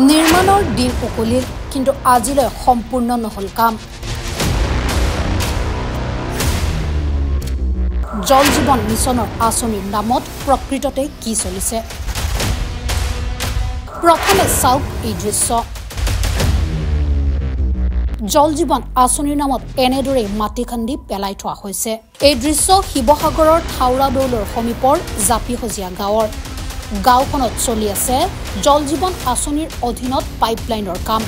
নিৰ্মাণৰ দিন উকলিল কিন্তু আজিলৈ সম্পূৰ্ণ নহল কাম জল জীৱন মিছনৰ আঁচনিৰ নামত প্ৰকৃততে কি চলিছে প্ৰথমে চাওক এই দৃশ্য জল জীৱন আঁচনিৰ নামত এনেদৰে মাটি খান্দি পেলাই থোৱা হৈছে এই দৃশ্য শিৱসাগৰৰ থাউৰা দৌলৰ সমীপৰ জাপিহজীয়া গাঁৱৰ গাঁওখনত চলি আছে জল জীৱন আঁচনিৰ অধীনত পাইপলাইনৰ কাম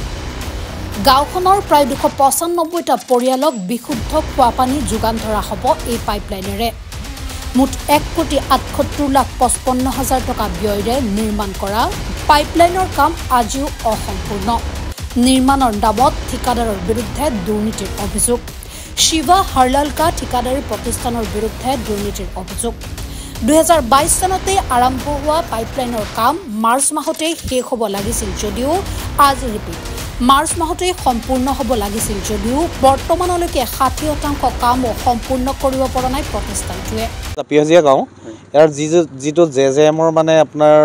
গাঁওখনৰ প্ৰায় 295টা পৰিয়ালক বিশুদ্ধ খোৱা পানী যোগান ধৰা হ'ব এই পাইপলাইনেৰে মুঠ 1,78,55,000 টকা ব্যয়েৰে নিৰ্মাণ কৰা পাইপলাইনৰ কাম আজিও অসম্পূৰ্ণ নিৰ্মাণৰ নামত ঠিকাদাৰৰ বিৰুদ্ধে দুৰ্নীতিৰ অভিযোগ শিৱা হাৰলালকা ঠিকাদাৰী প্ৰতিষ্ঠানৰ বিৰুদ্ধে দুৰ্নীতিৰ অভিযোগ 2022 চনতে আৰম্ভ হোৱা পাইপলাইনৰ কাম মাৰ্চ মাহতে শেষ হ'ব লাগিছিল যদিও আজি ৰিপিট মাৰ্চ মাহতে সম্পূৰ্ণ হ'ব লাগিছিল যদিও বৰ্তমানলৈকে 60% কাম সম্পূৰ্ণ কৰিব পৰা নাই প্ৰতিষ্ঠানটোৱে জাপিহজীয়া গাঁও ইয়াৰ যিটো জেজেএমৰ মানে আপোনাৰ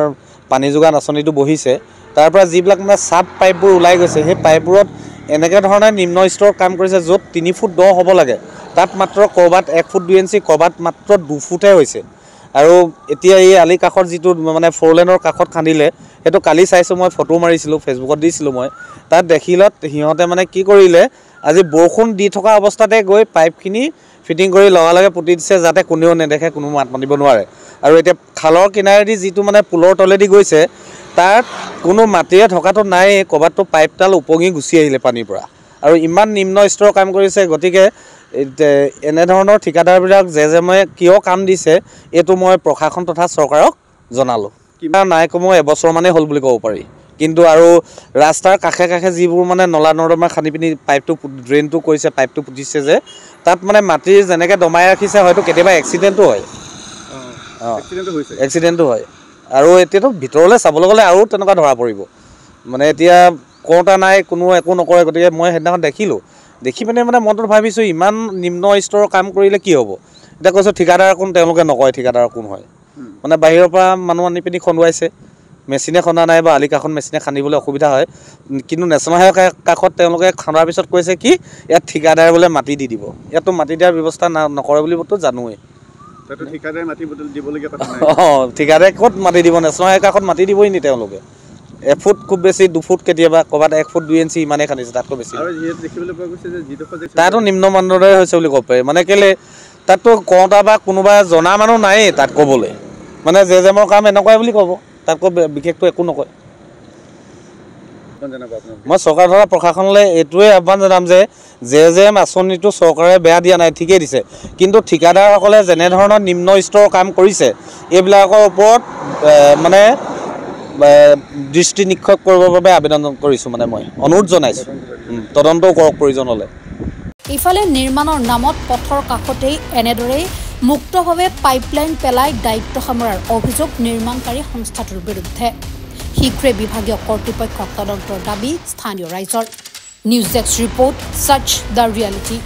পানী যোগান আঁচনিটো বহিছে তাৰ পৰা যিবিলাক মানে সাব পাইপবোৰ ওলাই গৈছে সেই পাইপবোৰত এনেকৈ ধৰণে নিম্ন স্তৰৰ কাম কৰিছে য'ত 3 ফুট দ হ'ব লাগে তাত মাত্ৰ কৰবাত 1 ফুট 2 ইঞ্চি কৰবাত মাত্ৰ 2 ফুটহে হৈছে আৰু এতিয়া এই আলি কাষৰ যিটো মানে 4 লেনৰ কাষত খান্দিলে সেইটো কালি চাইছোঁ মই ফটো মাৰিছিলোঁ ফেচবুকত দিছিলোঁ মই তাত দেখিলত সিহঁতে মানে কি কৰিলে আজি বৰষুণ দি থকা অৱস্থাতে গৈ পাইপখিনি ফিটিং কৰি লগালগে পুতি দিছে যাতে কোনেও নেদেখে কোনো মাত মাতিব নোৱাৰে আৰু এতিয়া খালৰ কিনাৰেদি যিটো মানে পুলৰ তলেদি গৈছে তাত কোনো মাটিৰে থকাটো নাই ক'ৰবাততো পাইপডাল উপঙি গুচি আহিলে পানীৰ পৰা আৰু ইমান নিম্ন স্তৰৰ কাম কৰিছে গতিকে এনেধৰণৰ ঠিকাদাৰবিলাক জেজেমে কিয় কাম দিছে এইটো মই প্ৰশাসন তথা চৰকাৰক জনালোঁ কিবা নাই কমেও এবছৰমানেই হ'ল বুলি ক'ব পাৰি কিন্তু আৰু ৰাস্তাৰ কাষে কাষে যিবোৰ মানে নলা নৰ্দমা খান্দি পিনি পাইপটো ড্ৰেইনটো কৰিছে পাইপটো পুতিছে যে তাত মানে মাটি যেনেকৈ দমাই ৰাখিছে হয়তো কেতিয়াবা এক্সিডেণ্টো হয় এক্সিডেণ্টো হয় আৰু এতিয়াতো ভিতৰলৈ চাবলৈ গ'লে আৰু তেনেকুৱা ধৰা পৰিব মানে এতিয়া কওঁতা নাই কোনো একো নকৰে গতিকে মই সেইদিনাখন দেখিলোঁ দেখি পিনে মানে মনটোত ভাবিছোঁ ইমান নিম্ন স্তৰৰ কাম কৰিলে কি হ'ব এতিয়া কৈছোঁ ঠিকাদাৰ কোন তেওঁলোকে নকয় ঠিকাদাৰ কোন হয় মানে বাহিৰৰ পৰা মানুহ আনি পিনি খন্দুৱাইছে মেচিনে খন্দা নাই বা আলি কাষত মেচিনে খান্দিবলৈ অসুবিধা হয় কিন্তু নেশ্যনেল হাইৱে কাষত তেওঁলোকে খন্দাৰ পিছত কৈছে কি ইয়াত ঠিকাদাৰে বোলে মাটি দি দিব ইয়াততো মাটি দিয়াৰ ব্যৱস্থা নকৰে বুলিতো জানোৱেই ঠিকাদাৰে মাটি দিবলগীয়া কথা নাই ঠিকাদাৰে ক'ত মাটি দিব নেশ্যনেল হাইৱে কাষত মাটি দিবই নি তেওঁলোকে 1 ফুট খুব বেছি 2 ফুট কেতিয়াবা ক'ৰবাত 1 ফুট 2 ইঞ্চি ইমানেই খান্দিছে তাতকৈ বেছি তাতো নিম্ন মানদণ্ডৰে হৈছে বুলি ক'ব পাৰি মানে কেলৈ তাততো কওঁতা বা কোনোবা জনা মানুহ নায়েই তাত ক'বলৈ মানে জেজেমৰ কাম এনেকুৱাই বুলি ক'ব তাতকৈ বিশেষটো একো নকয় মই চৰকাৰ ধৰা প্ৰশাসনলৈ এইটোৱে আহ্বান জনাম যে জেজেএম আঁচনিটো চৰকাৰে বেয়া দিয়া নাই ঠিকেই দিছে কিন্তু ঠিকাদাৰসকলে যেনেধৰণৰ নিম্ন স্তৰৰ কাম কৰিছে এইবিলাকৰ ওপৰত মানে দৃষ্টি নিক্ষেপ কৰিবৰ বাবে আবেদন কৰিছোঁ মানে মই অনুৰোধ জনাইছোঁ তদন্তও কৰক প্ৰয়োজন হ'লে ইফালে নিৰ্মাণৰ নামত পথৰ কাষতেই এনেদৰেই মুক্তভাৱে পাইপলাইন পেলাই দায়িত্ব সামৰাৰ অভিযোগ নিৰ্মাণকাৰী সংস্থাটোৰ বিৰুদ্ধে শীঘ্ৰে বিভাগীয় কৰ্তৃপক্ষক তদন্তৰ দাবী স্থানীয় ৰাইজৰ news desk report search the reality